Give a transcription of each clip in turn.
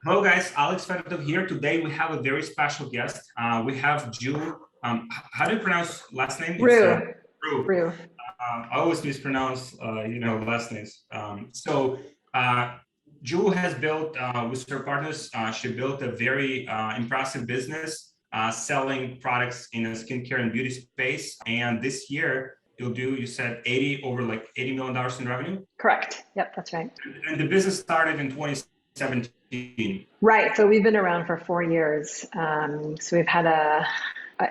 Hello, guys. Alex Fedotoff here. Today we have a very special guest. We have Ju. How do you pronounce last name? It's Rue. Rue. Rue. I always mispronounce, last names. Uh, Ju has built with her partners. She built a very impressive business selling products in a skincare and beauty space. And this year, you'll do. You said 80 over like $80 million in revenue. Correct. Yep, that's right. And the business started in 2017. Right. So we've been around for 4 years. So we've had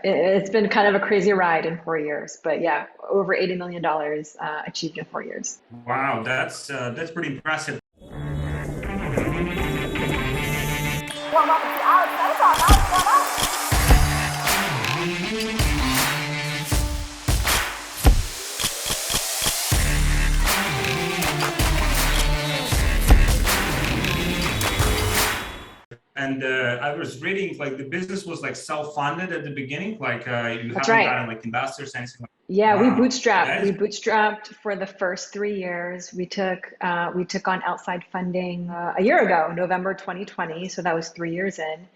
it's been kind of a crazy ride in 4 years, but yeah, over $80 million achieved in 4 years. Wow, that's pretty impressive. Welcome to Alex Fedotoff. And I was reading like the business was like self-funded at the beginning, like you That's haven't right. gotten like investors, anything like that. Yeah, we Wow, bootstrapped. We bootstrapped for the first 3 years. We took on outside funding a year ago, November 2020. So that was 3 years in.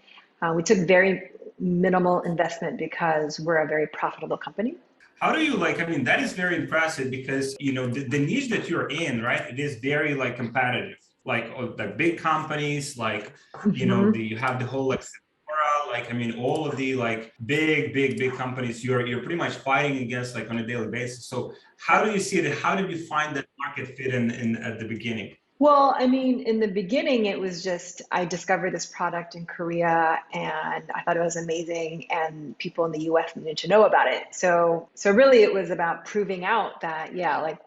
We took very minimal investment because we're a very profitable company. How do you like? I mean, that is very impressive because the niche that you're in, right? It is very like competitive. Like the big companies, like you have the whole like Sephora, like I mean, all of the like big companies. You're pretty much fighting against like on a daily basis. So how do you see it? How did you find that market fit in at the beginning? Well, I mean, in the beginning, it was just I discovered this product in Korea and I thought it was amazing, and people in the US needed to know about it. So really, it was about proving out that, yeah, like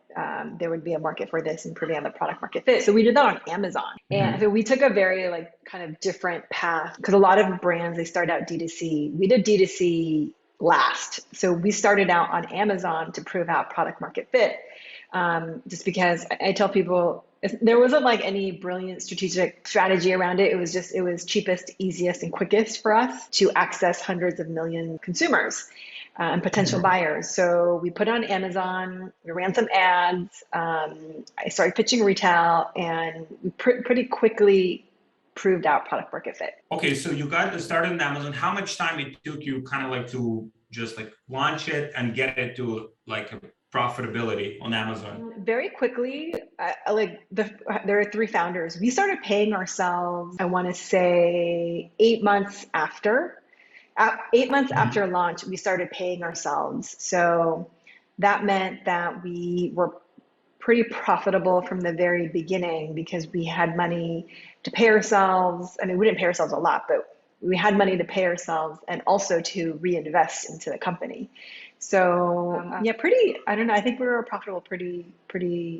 there would be a market for this and proving out the product market fit. So we did that on Amazon. And so we took a very like kind of different path because a lot of brands, they start out D2C. We did D2C last. So we started out on Amazon to prove out product market fit. Just because I tell people there wasn't like any brilliant strategic strategy around it. It was cheapest, easiest, and quickest for us to access hundreds of million consumers and potential buyers. So we put it on Amazon, we ran some ads, I started pitching retail, and we pretty quickly proved out product market fit. Okay, so you got started on Amazon. How much time it took you kind of like to just like launch it and get it to like a profitability on Amazon? Very quickly, there are three founders. We started paying ourselves, I want to say 8 months after. 8 months after launch, we started paying ourselves. So that meant that we were pretty profitable from the very beginning because we had money to pay ourselves. I mean, we didn't pay ourselves a lot, but we had money to pay ourselves and also to reinvest into the company. So yeah, I don't know, I think we were profitable pretty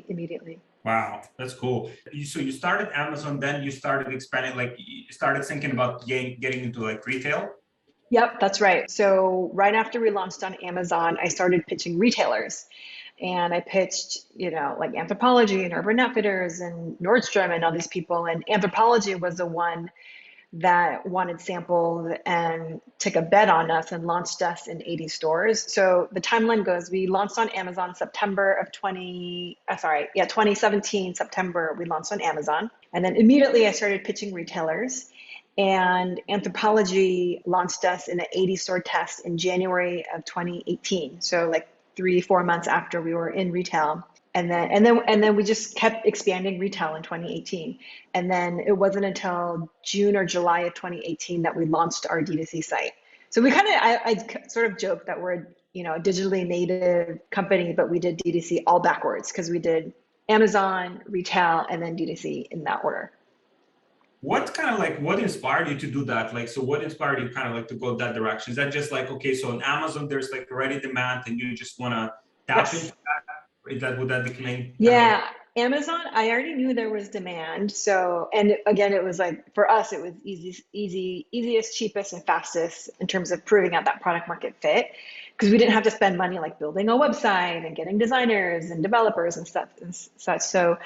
immediately. Wow, that's cool. So you started Amazon, then you started expanding, like you started thinking about getting into like retail. Yep, that's right. So right after we launched on Amazon, I started pitching retailers. And I pitched, like Anthropologie and Urban Outfitters and Nordstrom and all these people. And Anthropologie was the one that wanted samples and took a bet on us and launched us in 80 stores. So the timeline goes, we launched on Amazon September of 2017, September, we launched on Amazon. And then immediately I started pitching retailers. And Anthropologie launched us in an 80 store test in January of 2018. So like 3-4 months after we were in retail. And then we just kept expanding retail in 2018. And then it wasn't until June or July of 2018 that we launched our D2C site. So we I sort of joke that we're a digitally native company, but we did D2C all backwards because we did Amazon, retail, and then D2C in that order. What inspired you to do that? Like, so what inspired you kind of like to go that direction? Is that just like, okay, so on Amazon, there's like already demand and you just want to tap into that? Would that be the main? Yeah, Amazon, I already knew there was demand. So, and again, it was like, for us, it was easiest, cheapest, and fastest in terms of proving out that product market fit. Because we didn't have to spend money like building a website and getting designers and developers and stuff and such. So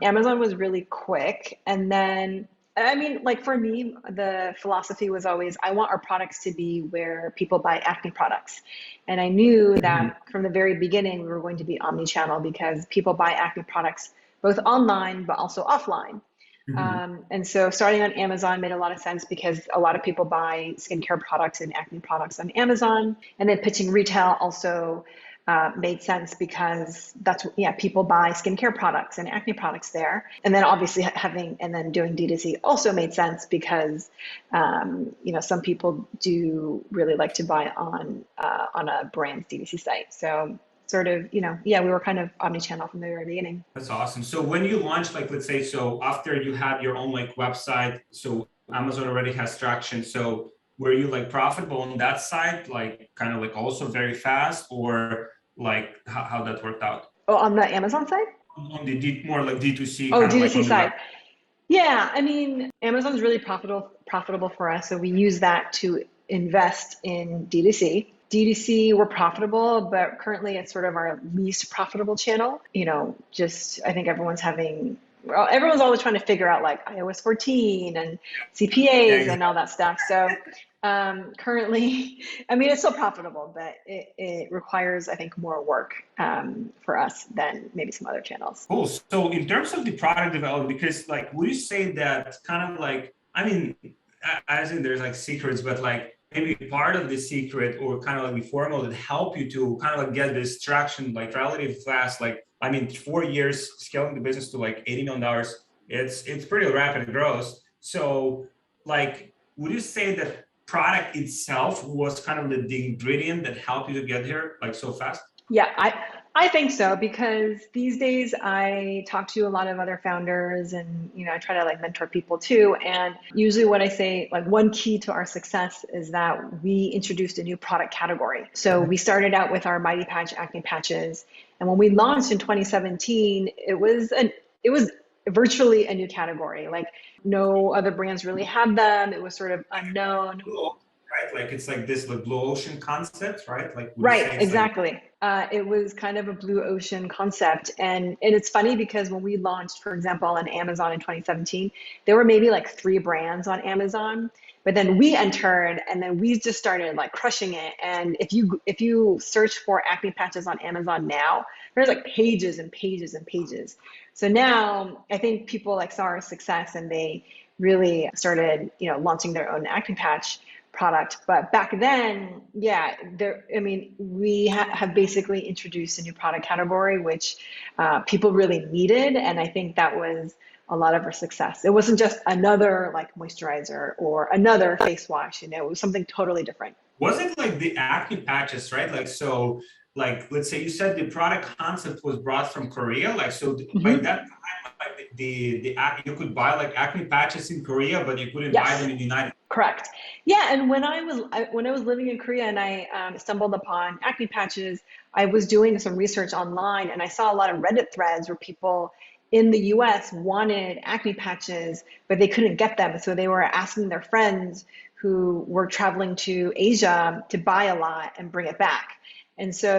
Amazon was really quick. And then I mean, like for me, the philosophy was always, I want our products to be where people buy acne products. And I knew that from the very beginning, we were going to be omnichannel because people buy acne products both online, but also offline. And so starting on Amazon made a lot of sense because a lot of people buy skincare products and acne products on Amazon. And then pitching retail also made sense because people buy skincare products and acne products there. And then obviously doing D2C also made sense because, some people do really like to buy on a brand's D2C site. So sort of, we were kind of omnichannel from the very beginning. That's awesome. So when you launch, like, let's say, so after you have your own like website, so Amazon already has traction. So were you like profitable on that side, like kind of like also very fast, or like how that worked out? Oh, on the Amazon side? On the more like D2C. Oh, D2C side. Yeah, I mean, Amazon's really profitable for us. So we use that to invest in D2C. D2C, we're profitable, but currently it's sort of our least profitable channel. I think everyone's always trying to figure out like iOS 14 and CPAs and all that stuff. So currently, I mean, it's still profitable, but it requires, I think, more work for us than maybe some other channels. Cool. So in terms of the product development, because like, would you say that kind of like, I mean, as in there's like secrets, but like maybe part of the secret or kind of like the formula that help you to kind of like get this traction like relatively fast, like, I mean, 4 years scaling the business to like $80 million, it's pretty rapid growth. So like, would you say that product itself was kind of the ingredient that helped you to get here like so fast? Yeah, I think so, because these days I talk to a lot of other founders and, I try to like mentor people too. And usually what I say, like one key to our success is that we introduced a new product category. So we started out with our Mighty Patch acne patches. And when we launched in 2017, it was virtually a new category. Like no other brands really had them. It was sort of unknown. Right? Like it's like this like blue ocean concept, right? Like right, exactly. It was kind of a blue ocean concept. And it's funny because when we launched, for example, on Amazon in 2017, there were maybe like 3 brands on Amazon. But then we entered and then we just started like crushing it. And if you search for acne patches on Amazon now, there's like pages and pages and pages. So now I think people like saw our success and they really started, launching their own acne patch product. But back then, we have basically introduced a new product category, which people really needed. And I think that was a lot of our success. It wasn't just another like moisturizer or another face wash, it was something totally different. Was it like the acne patches, right? Like, so like, let's say you said the product concept was brought from Korea. Like, so by that time, like you could buy like acne patches in Korea, but you couldn't buy them in the United States. Correct. Yeah. And when I was living in Korea and I stumbled upon acne patches, I was doing some research online and I saw a lot of Reddit threads where people in the US wanted acne patches, but they couldn't get them. So they were asking their friends who were traveling to Asia to buy a lot and bring it back. And so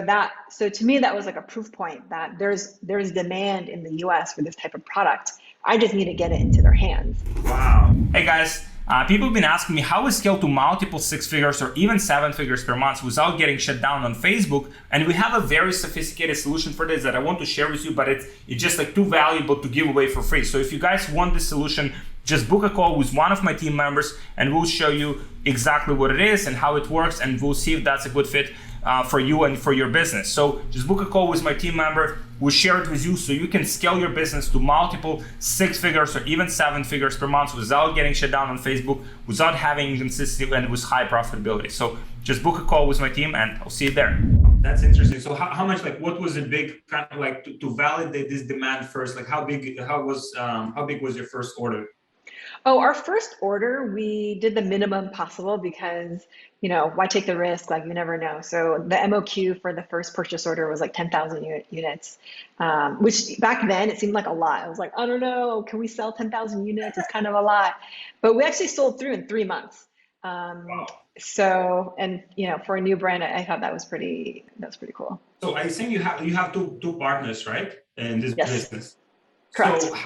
to me, that was like a proof point that there's demand in the US for this type of product. I just need to get it into their hands. Wow. Hey guys, people have been asking me how we scale to multiple 6 figures or even 7 figures per month without getting shut down on Facebook. And we have a very sophisticated solution for this that I want to share with you, but it's just like too valuable to give away for free. So if you guys want this solution, just book a call with one of my team members and we'll show you exactly what it is and how it works, and we'll see if that's a good fit for you and for your business. So just book a call with my team member. We'll share it with you so you can scale your business to multiple 6 figures or even 7 figures per month without getting shut down on Facebook, without having inconsistency, and with high profitability. So just book a call with my team and I'll see you there. That's interesting. So how much, like, what was the big kind of like to validate this demand first? Like how big was your first order? Oh, our first order, we did the minimum possible because, why take the risk? Like, you never know. So the MOQ for the first purchase order was like 10,000 units, which back then it seemed like a lot. I was like, I don't know, can we sell 10,000 units? It's kind of a lot. But we actually sold through in 3 months. Wow. So, and, for a new brand, I thought that was pretty cool. So I think you have two partners, right? In this business. Correct. So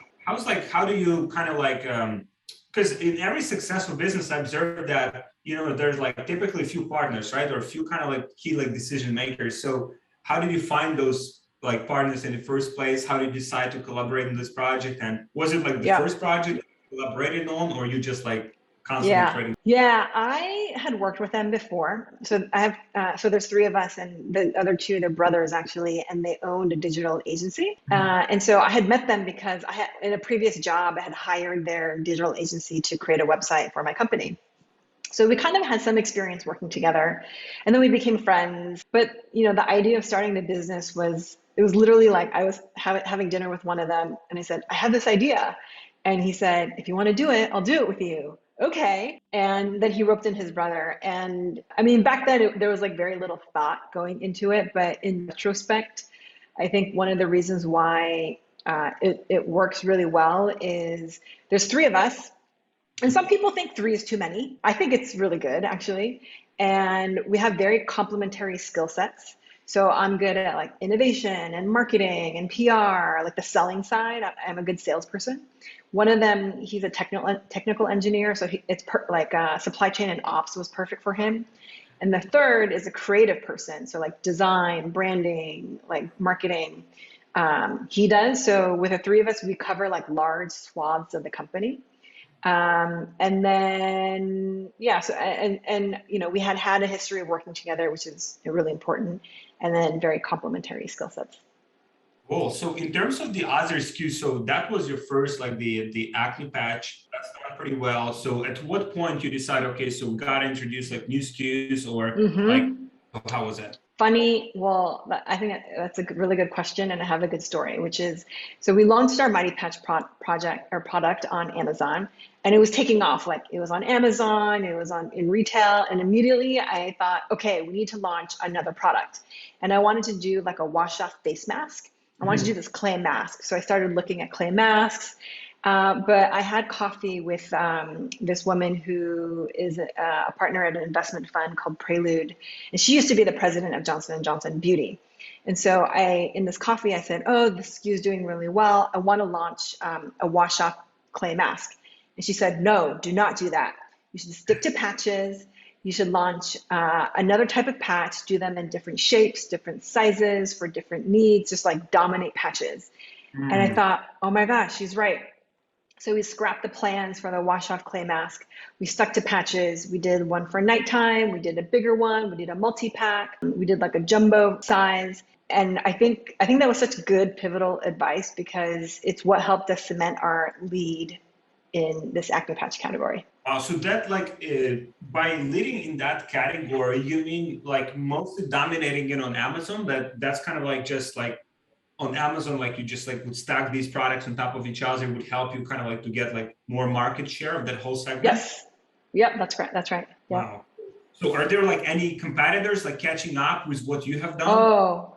how do you kind of like, because in every successful business, I observed that, there's like typically a few partners, right? Or a few kind of like key like decision makers. So how did you find those like partners in the first place? How did you decide to collaborate in this project? And was it like the first project collaborated on, or you just like constantly Yeah. trading? Yeah, I had worked with them before. So I have, so there's three of us, and the other two, they're brothers actually, and they owned a digital agency. And so I had met them because I had, in a previous job, I had hired their digital agency to create a website for my company. So we kind of had some experience working together, and then we became friends. But the idea of starting the business was, it was literally like I was having dinner with one of them, and I said, I have this idea, and he said, if you want to do it, I'll do it with you. Okay. And then he roped in his brother, and I mean, back then there was like very little thought going into it, but in retrospect, I think one of the reasons why it works really well is there's three of us. And some people think three is too many. I think it's really good, actually. And we have very complementary skill sets. So I'm good at like innovation and marketing and PR, like the selling side. I'm a good salesperson. One of them, he's a technical engineer, so supply chain and ops was perfect for him. And the third is a creative person, so like design, branding, like marketing. He does. So with the three of us, we cover like large swaths of the company. And then, yeah, so, we had a history of working together, which is really important, and then very complementary skill sets. Cool. So in terms of the other SKUs, so that was your first, like the acne patch. That's done pretty well. So at what point you decide, okay, so we got to introduce like new SKUs, or like, how was that? Funny, well, I think that's a really good question, and I have a good story, which is, so we launched our Mighty Patch product on Amazon, and it was taking off. Like it was on Amazon, it was in retail, and immediately I thought, okay, we need to launch another product, and I wanted to do like a wash-off face mask. I wanted to do this clay mask, so I started looking at clay masks. But I had coffee with this woman who is a partner at an investment fund called Prelude, and she used to be the president of Johnson & Johnson Beauty. And so in this coffee, I said, oh, this SKU is doing really well. I want to launch a wash-off clay mask. And she said, no, do not do that. You should stick to patches. You should launch another type of patch, do them in different shapes, different sizes for different needs, just like dominate patches. And I thought, oh my gosh, she's right. So we scrapped the plans for the wash-off clay mask. We stuck to patches. We did one for nighttime. We did a bigger one. We did a multi-pack. We did like a jumbo size. And I think that was such good pivotal advice, because it's what helped us cement our lead in this acne patch category. So that by leading in that category, you mean like mostly dominating it on Amazon? That's kind of like just like on Amazon, like you just like would stack these products on top of each other, would help you kind of like to get like more market share of that whole segment? Yes. Yep, that's right. That's right. Yeah. Wow. So are there like any competitors like catching up with what you have done? Oh,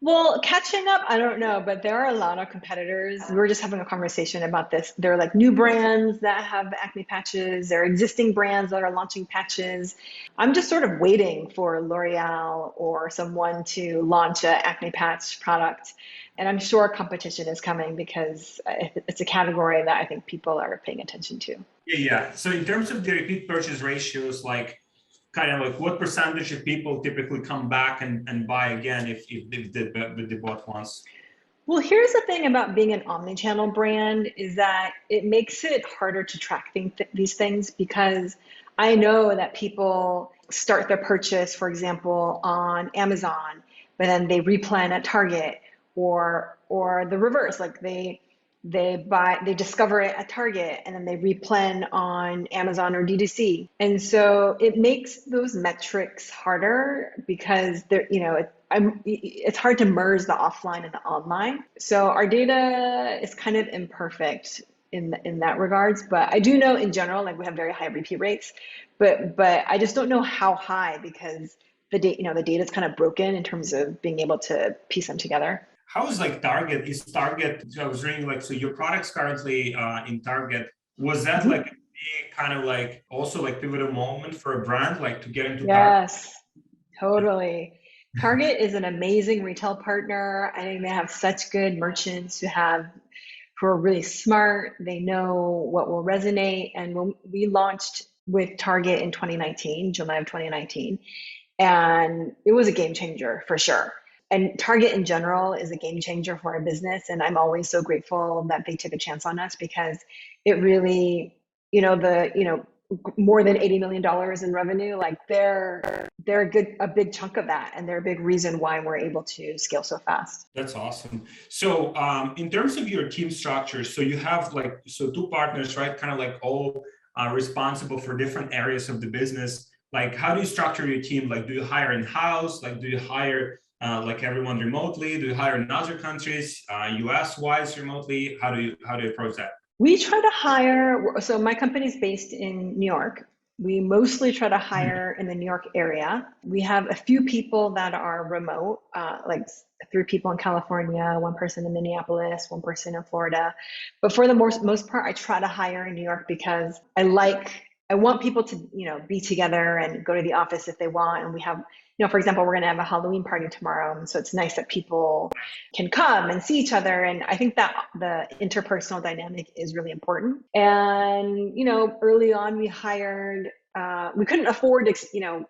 well, catching up, I don't know, but there are a lot of competitors. We were just having a conversation about this. There are like new brands that have acne patches. There are existing brands that are launching patches. I'm just sort of waiting for L'Oreal or someone to launch an acne patch product. And I'm sure competition is coming, because it's a category that I think people are paying attention to. Yeah. So in terms of the repeat purchase ratios, like kind of like what percentage of people typically come back and buy again if they bought once? Well, here's the thing about being an omnichannel brand, is that it makes it harder to track these things, because I know that people start their purchase, for example, on Amazon, but then they replan at Target, or the reverse, like they discover it at Target and then they replan on Amazon or D2C. And so it makes those metrics harder, because it's hard to merge the offline and the online. So our data is kind of imperfect in that regards, but I do know in general, like we have very high repeat rates, but I just don't know how high, because the data is kind of broken in terms of being able to piece them together. How is like Target? Is Target, I was reading like, so your product's currently in Target. Was that like a big kind of like also like pivotal moment for a brand, like to get into Target? Yes, totally. Target is an amazing retail partner. I think they have such good merchants who are really smart. They know what will resonate. And when we launched with Target in 2019, July of 2019, and it was a game changer for sure. And Target in general is a game changer for our business. And I'm always so grateful that they took a chance on us because it really, more than $80 million in revenue, like they're a big chunk of that. And they're a big reason why we're able to scale so fast. That's awesome. So in terms of your team structure, so you have two partners, right? Kind of like all responsible for different areas of the business. Like, how do you structure your team? Like, do you hire in-house? Like, do you hire everyone remotely? Do you hire in other countries, US wise remotely? How do you approach that? We try to hire, so my company's based in New York. We mostly try to hire in the New York area. We have a few people that are remote, like 3 people in California, 1 person in Minneapolis, 1 person in Florida. But for the most part, I try to hire in New York because I want people to, be together and go to the office if they want. And we have, for example, we're going to have a Halloween party tomorrow. And so it's nice that people can come and see each other. And I think that the interpersonal dynamic is really important. And, early on we hired, we couldn't afford,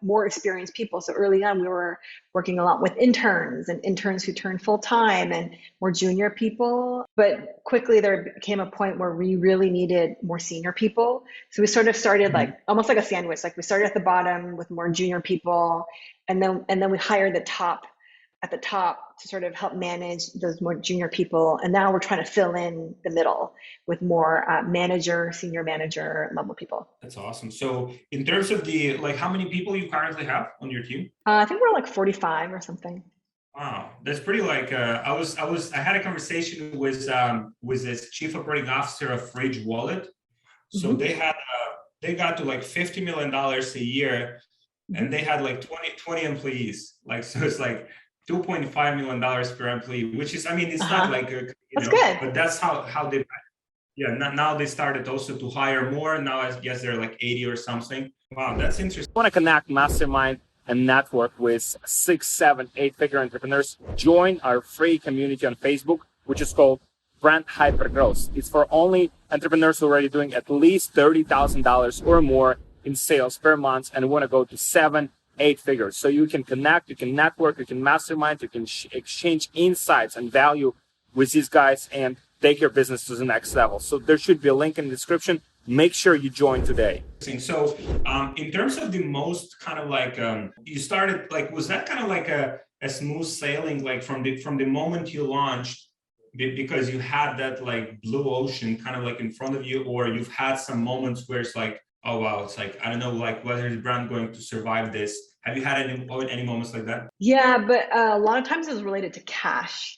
more experienced people. So early on we were working a lot with interns who turned full time and more junior people. But quickly there came a point where we really needed more senior people. So we sort of started almost like a sandwich. Like we started at the bottom with more junior people, and then we hired at the top to sort of help manage those more junior people. And now we're trying to fill in the middle with more senior manager level people. That's awesome. So in terms of how many people you currently have on your team? I think we're like 45 or something. Wow, that's pretty I had a conversation with this chief operating officer of Ridge Wallet. So they got to $50 million a year, and they had 20 employees. So it's $2.5 million per employee, which is, it's not that's good. But that's how they, now they started also to hire more. Now I guess they're 80 or something. Wow, that's interesting. Want to connect, mastermind, and network with 6, 7, 8-figure entrepreneurs? Join our free community on Facebook, which is called Brand Hypergrowth. It's for only entrepreneurs who are already doing at least $30,000 or more in sales per month and want to go to 7, 8 figures. So you can connect, you can network, you can mastermind, you can exchange insights and value with these guys and take your business to the next level. So there should be a link in the description. Make sure you join today. So in terms of the most kind of you started, was that kind of a smooth sailing, from the moment you launched, because you had that blue ocean kind of in front of you, or you've had some moments where it's oh wow, it's I don't know, whether the brand going to survive this? Have you had any moments like that? Yeah, but a lot of times it was related to cash.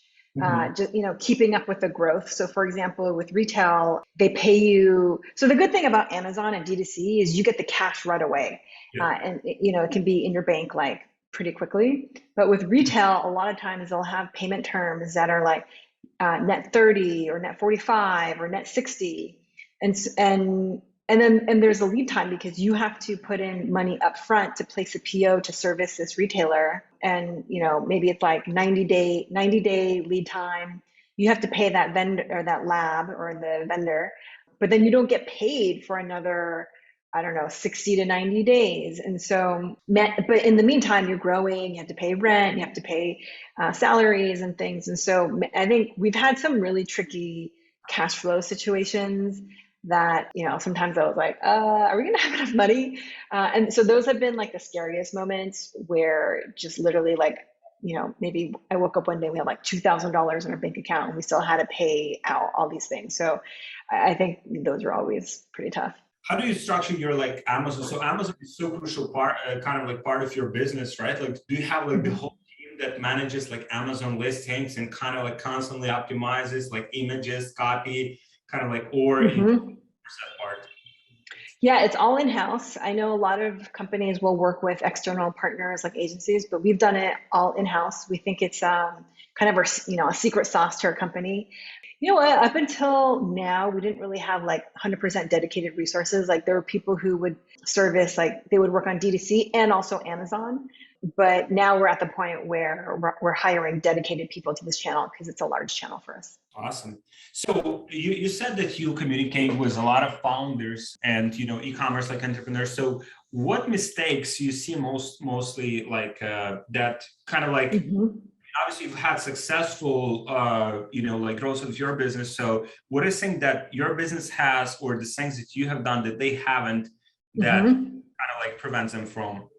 Just keeping up with the growth. So for example, with retail, they pay you. So the good thing about Amazon and D2C is you get the cash right away. And it can be in your bank pretty quickly. But with retail, a lot of times they'll have payment terms that are net 30 or net 45 or net 60. And then there's a lead time because you have to put in money up front to place a PO to service this retailer. And, maybe it's 90-day lead time. You have to pay that vendor or that lab or the vendor, but then you don't get paid for another, 60 to 90 days. And so, but in the meantime, you're growing, you have to pay rent, you have to pay salaries and things. And so I think we've had some really tricky cash flow situations that, sometimes I was are we going to have enough money? And so those have been the scariest moments where just literally maybe I woke up one day, we had $2,000 in our bank account and we still had to pay out all these things. So I think those are always pretty tough. How do you structure your Amazon? So Amazon is so crucial part, part of your business, right? Do you have the whole team that manages Amazon listings and kind of constantly optimizes images, copy, or that part? Yeah, it's all in-house. I know a lot of companies will work with external partners like agencies, but we've done it all in-house. We think it's kind of a secret sauce to our company. Up until now, we didn't really have 100% dedicated resources. There were people who would service, they would work on D2C and also Amazon. But now we're at the point where we're hiring dedicated people to this channel because it's a large channel for us. Awesome. So you said that you communicate with a lot of founders and, e-commerce entrepreneurs. So what mistakes you see mostly that kind of obviously you've had successful, like growth of your business. So what is something that your business has, or the things that you have done that they haven't, that kind of like prevents them from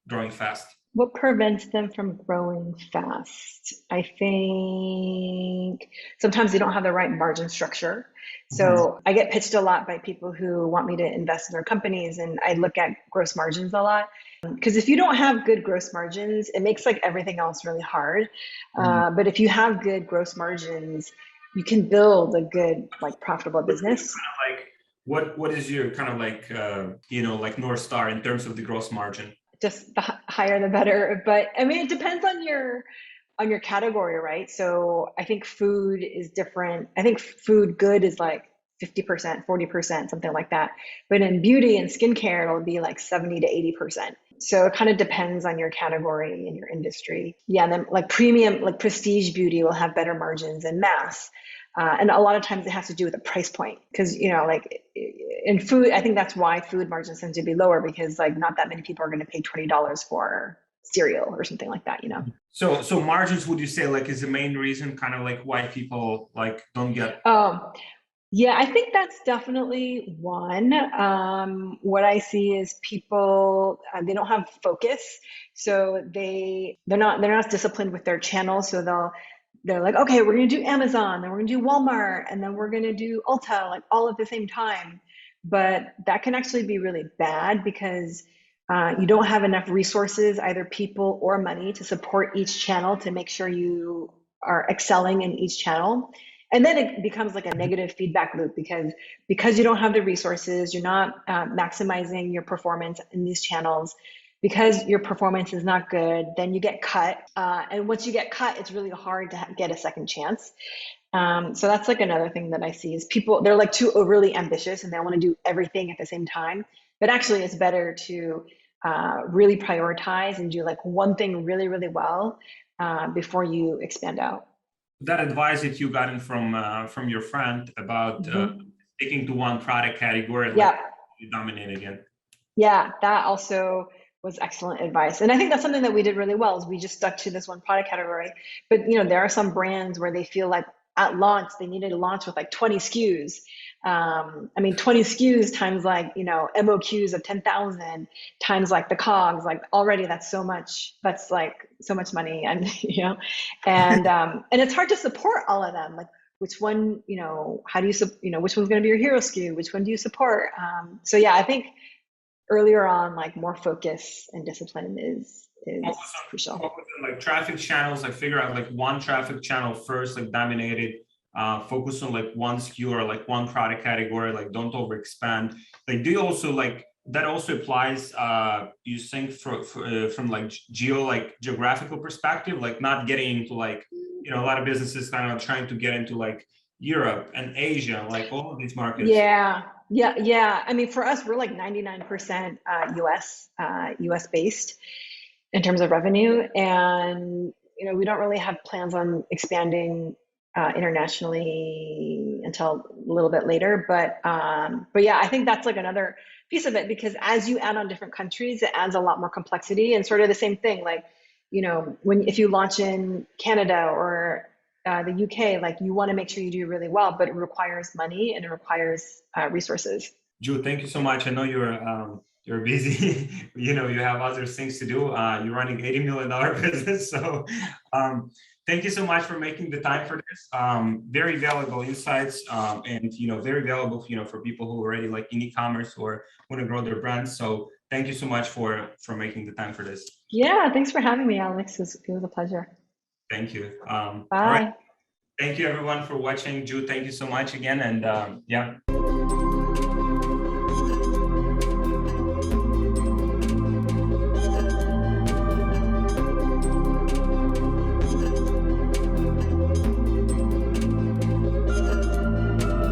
growing fast? What prevents them from growing fast? I think sometimes they don't have the right margin structure. So I get pitched a lot by people who want me to invest in their companies, and I look at gross margins a lot. Because if you don't have good gross margins, it makes like everything else really hard. But if you have good gross margins, you can build a good, like, profitable business. Kind of like, what is your kind of like, like North Star in terms of the gross margin? Just the higher the better. But I mean, it depends on your category, right? So I think food is different. I think food good is like 50%, 40%, something like that. But in beauty and skincare, it'll be like 70 to 80%. So it kind of depends on your category and your industry. Yeah, and then like premium, like prestige beauty will have better margins than mass. And a lot of times it has to do with the price point, because, like in food, I think that's why food margins tend to be lower, because like not that many people are going to pay $20 for cereal or something like that, So margins, would you say, like, is the main reason kind of like why people like don't get? Yeah, I think that's definitely one. What I see is people, they don't have focus, so they're not disciplined with their channels. So they're like, okay, we're going to do Amazon, then we're going to do Walmart, and then we're going to do Ulta, like all at the same time. But that can actually be really bad, because you don't have enough resources, either people or money, to support each channel to make sure you are excelling in each channel. And then it becomes like a negative feedback loop, because you don't have the resources, you're not maximizing your performance in these channels. Because your performance is not good, then you get cut. And once you get cut, it's really hard to get a second chance. So that's like another thing that I see is people, they're like too overly ambitious and they want to do everything at the same time. But actually it's better to really prioritize and do like one thing really, really well before you expand out. That advice that you gotten from your friend about sticking to one product category, like you dominate again. Yeah, that also was excellent advice. And I think that's something that we did really well, is we just stuck to this one product category. But there are some brands where they feel like at launch, they needed to launch with like 20 SKUs. 20 SKUs times like, MOQs of 10,000 times like the COGS, like already that's like so much money. And, and it's hard to support all of them. Like which one, how do you, which one's going to be your hero SKU? Which one do you support? So yeah, I think earlier on, like more focus and discipline is crucial. Focus on like traffic channels, like figure out like one traffic channel first, like dominate it. Focus on like one SKU or like one product category, like don't overexpand. Like do you also like, that also applies, you think from like geographical perspective, like not getting into like, a lot of businesses kind of trying to get into like Europe and Asia, like all of these markets. Yeah. I mean, for us, we're like 99% US based in terms of revenue. And, we don't really have plans on expanding internationally until a little bit later. But yeah, I think that's like another piece of it, because as you add on different countries, it adds a lot more complexity. And sort of the same thing, like, if you launch in Canada or the UK, like you want to make sure you do really well, but it requires money and it requires resources. Ju, thank you so much. I know you're busy. You have other things to do. You're running $80 million business. So thank you so much for making the time for this. Very valuable insights and, very valuable, for people who are already like in e-commerce or want to grow their brands. So thank you so much for making the time for this. Yeah, thanks for having me, Alex. It was a pleasure. Thank you. Bye. All right. Thank you everyone for watching. Ju, thank you so much again. And yeah.